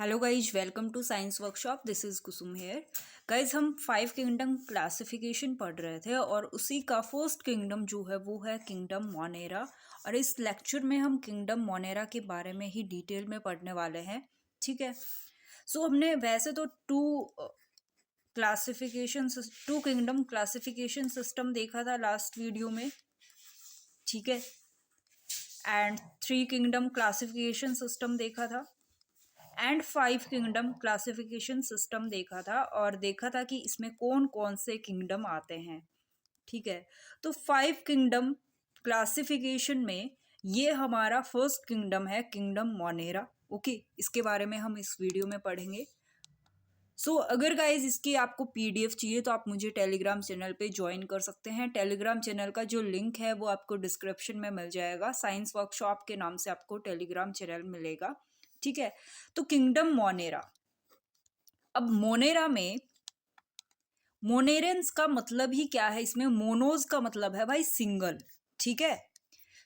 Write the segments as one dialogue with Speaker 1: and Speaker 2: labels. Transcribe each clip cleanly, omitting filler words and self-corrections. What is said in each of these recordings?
Speaker 1: Hello guys, welcome to science workshop. This is Kusum here. Guys, हम 5 kingdom classification पढ़ रहे थे और उसी का फर्स्ट किंगडम जो है वो है किंगडम मोनेरा। और इस लेक्चर में हम किंगडम मोनेरा के बारे में ही डिटेल में पढ़ने वाले हैं। ठीक है। हमने वैसे तो टू किंगडम क्लासिफिकेशन सिस्टम देखा था लास्ट वीडियो में। ठीक है। एंड 3 किंगडम क्लासिफिकेशन सिस्टम देखा था एंड 5 किंगडम क्लासिफिकेशन सिस्टम देखा था और देखा था कि इसमें कौन कौन से किंगडम आते हैं। ठीक है। तो 5 किंगडम क्लासिफिकेशन में ये हमारा फर्स्ट किंगडम है, किंगडम मोनेरा। ओके, इसके बारे में हम इस वीडियो में पढ़ेंगे। अगर गाइज इसकी आपको पीडीएफ चाहिए तो आप मुझे टेलीग्राम चैनल पे ज्वाइन कर सकते हैं। टेलीग्राम चैनल का जो लिंक है वो आपको डिस्क्रिप्शन में मिल जाएगा। साइंस वर्कशॉप के नाम से आपको टेलीग्राम चैनल मिलेगा। ठीक है। तो किंगडम मोनेरा। अब मोनेरा में मोनेरेंस का मतलब ही क्या है? इसमें मोनोज का मतलब है भाई सिंगल। ठीक है।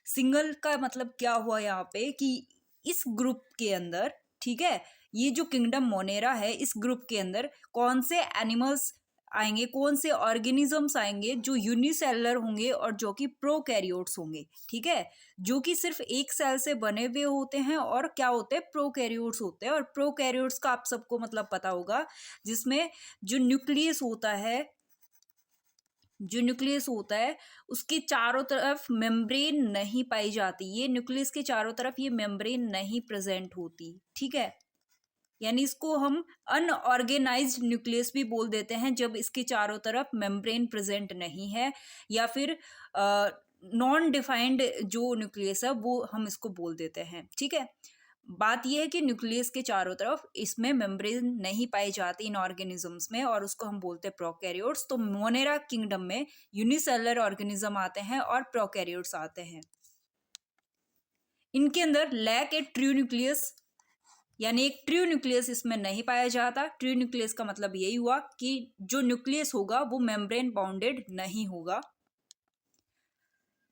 Speaker 1: सिंगल का मतलब क्या हुआ यहाँ पे कि इस ग्रुप के अंदर, ठीक है, ये जो किंगडम मोनेरा है इस ग्रुप के अंदर कौन से एनिमल्स आएंगे, कौन से ऑर्गेनिजम्स आएंगे जो यूनिसेलुलर होंगे और जो कि प्रोकैरियोट्स होंगे। ठीक है। जो कि सिर्फ एक सेल से बने हुए होते हैं और क्या होते हैं, प्रोकैरियोट्स होते हैं। और प्रोकैरियोट्स का आप सबको मतलब पता होगा, जिसमें जो न्यूक्लियस होता है, उसके चारों तरफ मेम्ब्रेन नहीं पाई जाती। ये न्यूक्लियस के चारों तरफ ये मेम्ब्रेन नहीं प्रेजेंट होती। ठीक है। यानी इसको हम अनऑर्गेनाइज्ड न्यूक्लियस भी बोल देते हैं जब इसके चारों तरफ मेम्ब्रेन प्रेजेंट नहीं है, या फिर नॉन डिफाइंड जो न्यूक्लियस है वो हम इसको बोल देते हैं। ठीक है। बात यह है कि न्यूक्लियस के चारों तरफ इसमें मेम्ब्रेन नहीं पाई जाती इन ऑर्गेनिजम्स में, और उसको हम बोलते हैं प्रोकैरियोट्स। तो मोनेरा किंगडम में यूनिसेलुलर ऑर्गेनिज्म आते हैं और प्रोकैरियोट्स आते हैं। इनके अंदर लैक ए ट्रू न्यूक्लियस, यानी एक ट्रू न्यूक्लियस इसमें नहीं पाया जाता। ट्रू न्यूक्लियस का मतलब यही हुआ कि जो न्यूक्लियस होगा वो मेम्ब्रेन बाउंडेड नहीं होगा।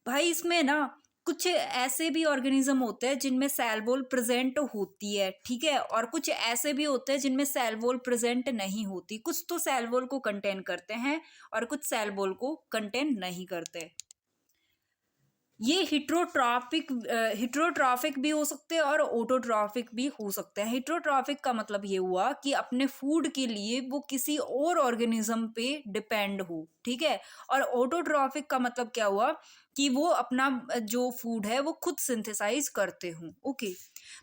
Speaker 1: भाई इसमें ना कुछ ऐसे भी ऑर्गेनिज्म होते हैं जिनमें सेल वॉल प्रेजेंट होती है। ठीक है। और कुछ ऐसे भी होते हैं जिनमें सेल वॉल प्रेजेंट नहीं होती। कुछ तो सेल वॉल को कंटेन करते हैं और कुछ सेल वॉल को कंटेन नहीं करते। ये हिट्रोट्रॉफिक भी हो सकते हैं और ऑटोट्रॉफिक भी हो सकते हैं। हिट्रोट्रॉफिक का मतलब ये हुआ कि अपने फूड के लिए वो किसी और ऑर्गेनिज्म पे डिपेंड हो। ठीक है। और ऑटोट्रॉफिक का मतलब क्या हुआ कि वो अपना जो फूड है वो खुद सिंथेसाइज करते हों। ओके।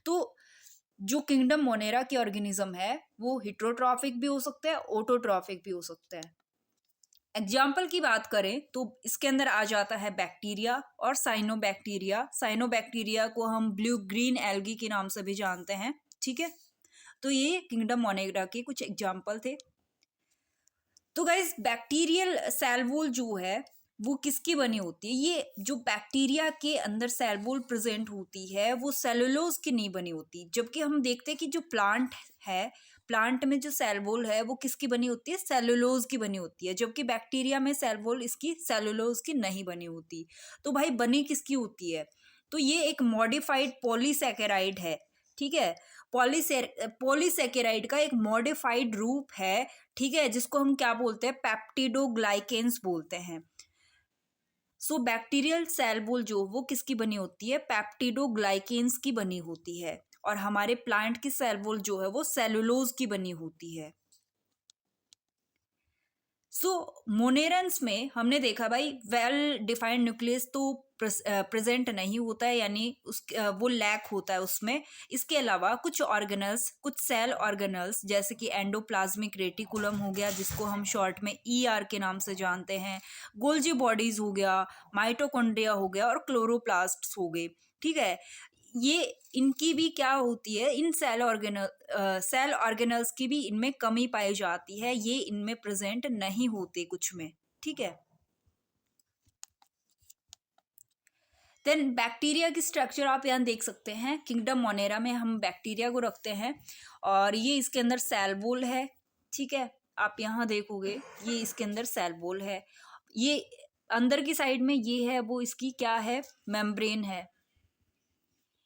Speaker 1: तो जो किंगडम मोनेरा के ऑर्गेनिज्म है वो हिट्रोट्रॉफिक भी हो सकते हैं, ऑटोट्रॉफिक भी हो सकते हैं। एग्जाम्पल की बात करें तो इसके अंदर आ जाता है बैक्टीरिया और साइनोबैक्टीरिया। साइनोबैक्टीरिया को हम ब्लू ग्रीन एल्गी के नाम से भी जानते हैं। ठीक है। तो ये किंगडम मोनेरा के कुछ एग्जाम्पल थे। तो गाइस, बैक्टीरियल सेल वॉल जो है वो किसकी बनी होती है? ये जो बैक्टीरिया के अंदर सेल वॉल प्रेजेंट होती है वो सेलुलोज की नहीं बनी होती। जबकि हम देखते हैं कि जो प्लांट है, प्लांट में जो सेल वॉल है वो किसकी बनी होती है? सेलुलोज की बनी होती है। जबकि बैक्टीरिया में सेल वॉल इसकी सेलुलोज की नहीं बनी होती। तो भाई बनी किसकी होती है? तो ये एक मॉडिफाइड पॉलीसैकेराइड है। ठीक है। पॉलीसैकेराइड का एक मॉडिफाइड रूप है। ठीक है। जिसको हम क्या बोलते हैं? पेप्टिडोग्लाइकेन्स बोलते हैं। बैक्टीरियल सेल वॉल जो वो किसकी बनी होती है? पेप्टिडोग्लाइकेन्स की बनी होती है। और हमारे प्लांट की सेल वॉल जो है वो सेलुलोज की बनी होती है। मोनेरेंस में हमने देखा भाई वेल डिफाइंड न्यूक्लियस तो प्रेजेंट नहीं होता है, यानी वो लैक होता है उसमें। इसके अलावा कुछ ऑर्गेनल्स, कुछ सेल ऑर्गेनल्स जैसे कि एंडोप्लाज्मिक रेटिकुलम हो गया, जिसको हम शॉर्ट में ईआर के नाम से जानते हैं, गोल्जी बॉडीज हो गया, माइटोकॉन्ड्रिया हो गया और क्लोरोप्लास्ट्स हो गए। ठीक है। ये इनकी भी क्या होती है, इन सेल ऑर्गेनल्स की भी इनमें कमी पाई जाती है। ये इनमें प्रेजेंट नहीं होते कुछ में। ठीक है। देन बैक्टीरिया की स्ट्रक्चर आप यहाँ देख सकते हैं। किंगडम मोनेरा में हम बैक्टीरिया को रखते हैं और ये इसके अंदर सेल वॉल है। ठीक है। आप यहाँ देखोगे ये इसके अंदर सेल वॉल है। ये अंदर की साइड में ये है वो इसकी क्या है? मेम्ब्रेन है।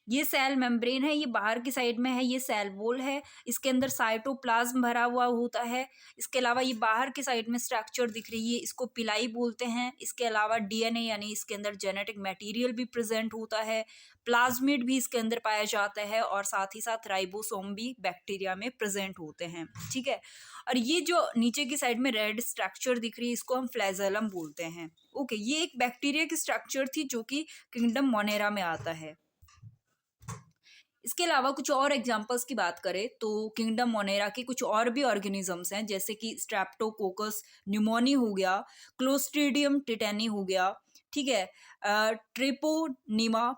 Speaker 1: ये सेल मेम्ब्रेन है, ये बाहर की साइड में है, ये सेल वॉल है, इसके अंदर साइटोप्लाज्म भरा हुआ होता है। इसके अलावा ये बाहर की साइड में स्ट्रक्चर दिख रही है, इसको पिलाई बोलते हैं। इसके अलावा डीएनए यानी इसके अंदर जेनेटिक मटेरियल भी प्रेजेंट होता है, प्लाज्मिड भी इसके अंदर पाया जाता है, और साथ ही साथ राइबोसोम भी बैक्टीरिया में प्रेजेंट होते हैं। ठीक है, और ये जो नीचे की साइड में रेड स्ट्रक्चर दिख रही है, इसको हम फ्लैजेलम बोलते हैं। ओके, ये एक बैक्टीरिया की स्ट्रक्चर थी जो कि किंगडम मोनेरा में आता है। इसके अलावा कुछ और एग्जांपल्स की बात करें तो किंगडम मोनेरा के कुछ और भी ऑर्गेनिजम्स हैं, जैसे कि स्ट्रेप्टोकोकस न्यूमोनी हो गया, क्लोस्ट्रीडियम टिटेनी हो गया, ठीक है, ट्रिपोनीमा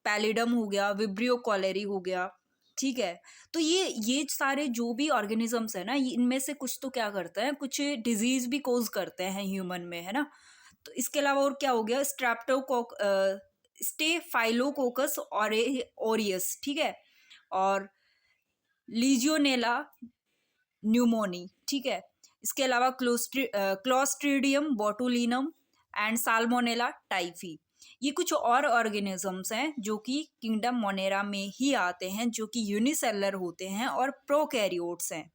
Speaker 1: पैलिडम हो गया, विब्रियो कॉलेरी हो गया। ठीक है, तो ये सारे जो भी ऑर्गेनिजम्स है ना, इनमें से कुछ तो क्या करते हैं, कुछ डिजीज भी कोज करते हैं ह्यूमन में, है ना। तो इसके अलावा और क्या हो गया, स्टेफाइलोकोकस ओरियस, ठीक है, और लीजियोनेला न्यूमोनी, ठीक है। इसके अलावा clostridium botulinum and salmonella typhi, ये कुछ और ऑर्गेनिजम्स हैं जो कि किंगडम मोनेरा में ही आते हैं, जो कि यूनिसेलर होते हैं और प्रोकैरियोट्स हैं।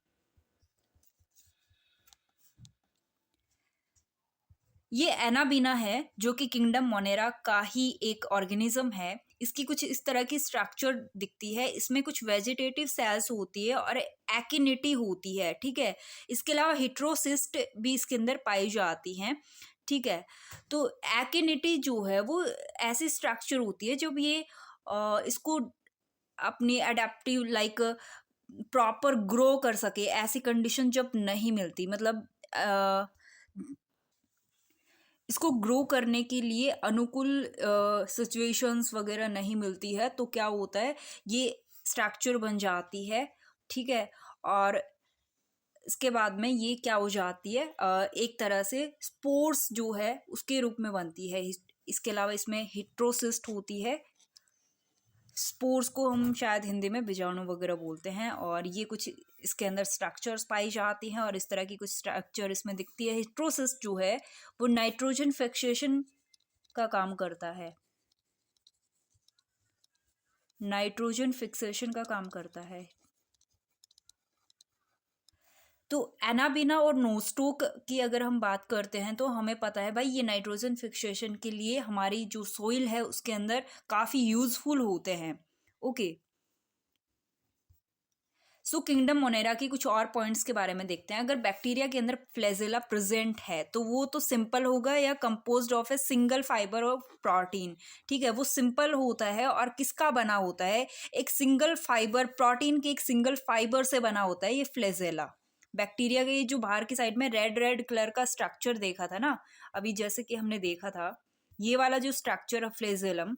Speaker 1: ये एनाबीना है जो कि किंगडम मोनेरा का ही एक ऑर्गेनिज्म है। इसकी कुछ इस तरह की स्ट्रक्चर दिखती है, इसमें कुछ वेजिटेटिव सेल्स होती है और एक्टिनिटी होती है, ठीक है। इसके अलावा हिट्रोसिस्ट भी इसके अंदर पाई जाती हैं, ठीक है। तो एक्टिनिटी जो है वो ऐसी स्ट्रक्चर होती है जब ये इसको अपनी अडेप्टिव लाइक प्रॉपर ग्रो कर सके, ऐसी कंडीशन जब नहीं मिलती, मतलब इसको ग्रो करने के लिए अनुकूल सिचुएशंस वगैरह नहीं मिलती है, तो क्या होता है, ये स्ट्रक्चर बन जाती है, ठीक है। और इसके बाद में ये क्या हो जाती है, एक तरह से स्पोर्स जो है उसके रूप में बनती है। इसके अलावा इसमें हिट्रोसिस्ट होती है, स्पोर्स को हम शायद हिंदी में बीजाणु वगैरह बोलते हैं, और ये कुछ इसके अंदर स्ट्रक्चर्स पाई जाती हैं, और इस तरह की कुछ स्ट्रक्चर इसमें दिखती है। हिट्रोसिस जो है वो नाइट्रोजन फिक्सेशन का काम करता है, नाइट्रोजन फिक्सेशन का काम करता है। तो एनाबीना और नोस्टोक की अगर हम बात करते हैं तो हमें पता है भाई, ये नाइट्रोजन फिक्सेशन के लिए हमारी जो सोइल है उसके अंदर काफ़ी यूजफुल होते हैं। ओके, सो किंगडम मोनेरा की कुछ और पॉइंट्स के बारे में देखते हैं। अगर बैक्टीरिया के अंदर फ्लैजेला प्रेजेंट है तो वो तो सिंपल होगा या composed of a single fibre of protein, ठीक है। वो सिंपल होता है और किसका बना होता है, एक सिंगल फाइबर प्रोटीन के एक सिंगल फाइबर से बना होता है ये फ्लैजेला। बैक्टीरिया के ये जो बाहर की साइड में रेड रेड कलर का स्ट्रक्चर देखा था ना अभी, जैसे कि हमने देखा था ये वाला जो स्ट्रक्चर ऑफ फ्लैजेलम,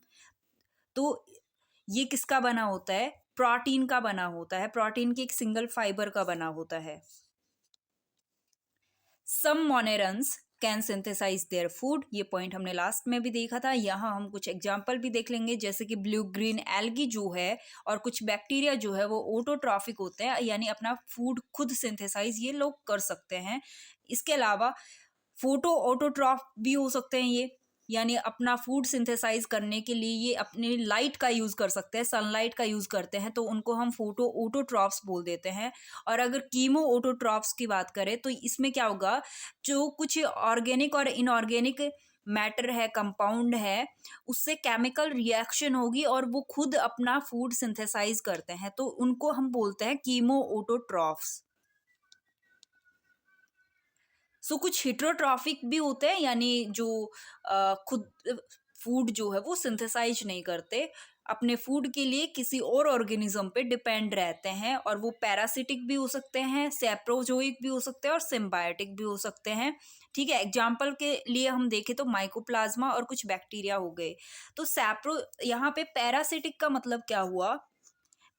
Speaker 1: तो ये किसका बना होता है, प्रोटीन का बना होता है, प्रोटीन के एक सिंगल फाइबर का बना होता है। Some monerans can synthesise their food, ये पॉइंट हमने लास्ट में भी देखा था। यहाँ हम कुछ एग्जाम्पल भी देख लेंगे, जैसे कि ब्लू ग्रीन एल्गी जो है और कुछ बैक्टीरिया जो है वो ऑटोट्रॉफिक होते हैं, यानी अपना फूड खुद सिंथेसाइज ये लोग कर सकते हैं। इसके अलावा फोटो ऑटोट्रॉफ भी हो सकते हैं ये, यानी अपना फूड सिंथेसाइज करने के लिए ये अपनी लाइट का यूज़ कर सकते हैं, सनलाइट का यूज़ करते हैं, तो उनको हम फोटो ऑटोट्रॉफ्स बोल देते हैं। और अगर कीमो ऑटोट्रॉफ्स की बात करें तो इसमें क्या होगा, जो कुछ ऑर्गेनिक और इनऑर्गेनिक मैटर है, कंपाउंड है, उससे केमिकल रिएक्शन होगी और वो खुद अपना फूड सिंथेसाइज करते हैं, तो उनको हम बोलते हैं कीमो ऑटोट्रॉफ्स। सो कुछ हिट्रोट्रॉफिक भी होते हैं, यानी जो खुद फूड जो है वो सिंथेसाइज नहीं करते, अपने फूड के लिए किसी और ऑर्गेनिज्म पे डिपेंड रहते हैं, और वो पैरासिटिक भी हो सकते हैं, सेप्रोजोइक भी हो सकते हैं और सिम्बायोटिक भी हो सकते हैं, ठीक है। एग्जाम्पल के लिए हम देखें तो माइकोप्लाज्मा और कुछ बैक्टीरिया हो गए। तो सैप्रो यहाँ पे पैरासिटिक का मतलब क्या हुआ,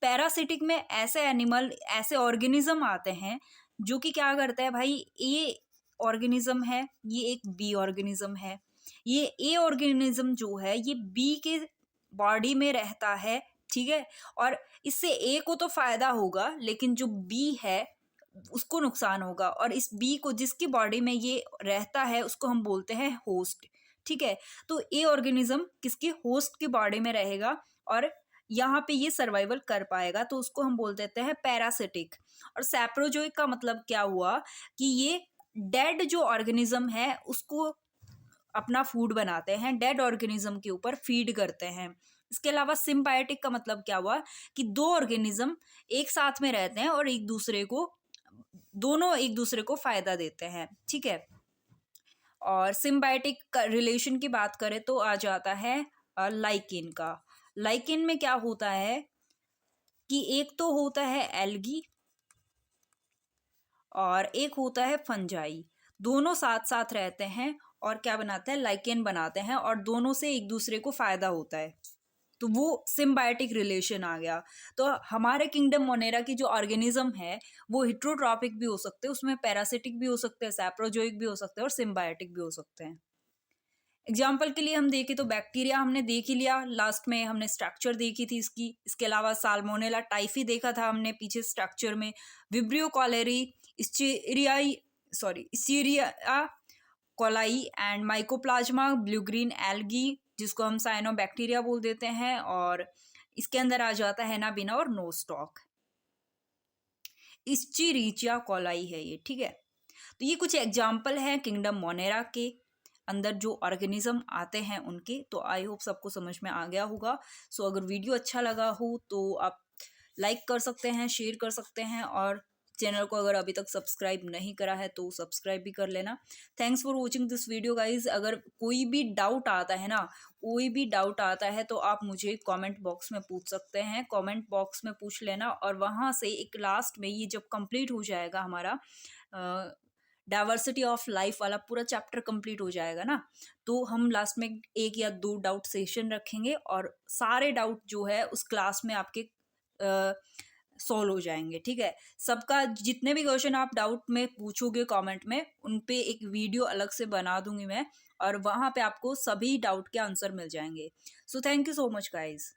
Speaker 1: पैरासिटिक में ऐसे एनिमल, ऐसे ऑर्गेनिज्म आते हैं जो कि क्या करते हैं भाई, ये ऑर्गेनिज्म है, ये एक बी ऑर्गेनिज्म है, ये ए ऑर्गेनिज्म जो है ये बी के बॉडी में रहता है, ठीक है। और इससे ए को तो फायदा होगा, लेकिन जो बी है उसको नुकसान होगा, और इस बी को जिसकी बॉडी में ये रहता है उसको हम बोलते हैं होस्ट, ठीक है। तो ए ऑर्गेनिज्म किसकी, होस्ट की बॉडी में रहेगा, और यहाँ पे ये सर्वाइवल कर पाएगा, तो उसको हम बोल देते हैं पैरासिटिक। और सैप्रोजोइक का मतलब क्या हुआ कि ये डेड जो ऑर्गेनिज्म है उसको अपना फूड बनाते हैं, डेड ऑर्गेनिज्म के ऊपर फीड करते हैं। इसके अलावा सिम्बायोटिक का मतलब क्या हुआ कि दो ऑर्गेनिज्म एक साथ में रहते हैं और दोनों एक दूसरे को फायदा देते हैं, ठीक है। और सिम्बायोटिक रिलेशन की बात करें तो आ जाता है लाइकेन का। लाइकेन में क्या होता है कि एक तो होता है एल्गी और एक होता है फंजाई। दोनों साथ साथ रहते हैं और क्या बनाते हैं, लाइकेन बनाते हैं, और दोनों से एक दूसरे को फायदा होता है, तो वो सिम्बायोटिक रिलेशन आ गया। तो हमारे किंगडम मोनेरा की जो ऑर्गेनिज्म है वो हिट्रोट्रॉपिक भी हो सकते हैं, उसमें पैरासिटिक भी हो सकते हैं, सैप्रोजोइक भी हो सकते हैं और सिम्बायोटिक भी हो सकते हैं। एग्जाम्पल के लिए हम देखें तो बैक्टीरिया हमने देख ही लिया, लास्ट में हमने स्ट्रक्चर देखी थी इसकी। इसके अलावा साल्मोनेला टाइफी देखा था हमने पीछे स्ट्रक्चर में। Vibrio cholerae, Escherichia coli and mycoplasma blue green algae जिसको हम साइनोबैक्टीरिया बोल देते हैं, और इसके अंदर आ जाता है नाबिना और नोस्टॉक। इस्चीरिचिया कोलाई है ये, ठीक है। तो ये कुछ एग्जाम्पल हैं किंगडम मोनेरा के अंदर जो ऑर्गेनिज्म आते हैं उनके। तो आई होप सबको समझ में आ गया होगा। सो अगर वीडियो अच्छा लगा हो तो आप लाइक कर सकते हैं, शेयर कर सकते हैं, और चैनल को अगर अभी तक सब्सक्राइब नहीं करा है तो सब्सक्राइब भी कर लेना। Thanks for watching this video guys. अगर कोई भी डाउट आता है ना, कोई भी डाउट आता है तो आप मुझे कमेंट बॉक्स में पूछ सकते हैं, कमेंट बॉक्स में पूछ लेना। और वहाँ से एक लास्ट में ये जब कंप्लीट हो जाएगा हमारा डाइवर्सिटी ऑफ लाइफ वाला पूरा चैप्टर कंप्लीट हो जाएगा ना, तो हम लास्ट में 1 या 2 डाउट सेशन रखेंगे और सारे डाउट जो है उस क्लास में आपके सॉल्व हो जाएंगे, ठीक है। सबका जितने भी क्वेश्चन आप डाउट में पूछोगे कमेंट में, उन पे एक वीडियो अलग से बना दूंगी मैं, और वहाँ पे आपको सभी डाउट के आंसर मिल जाएंगे। So thank you so much guys.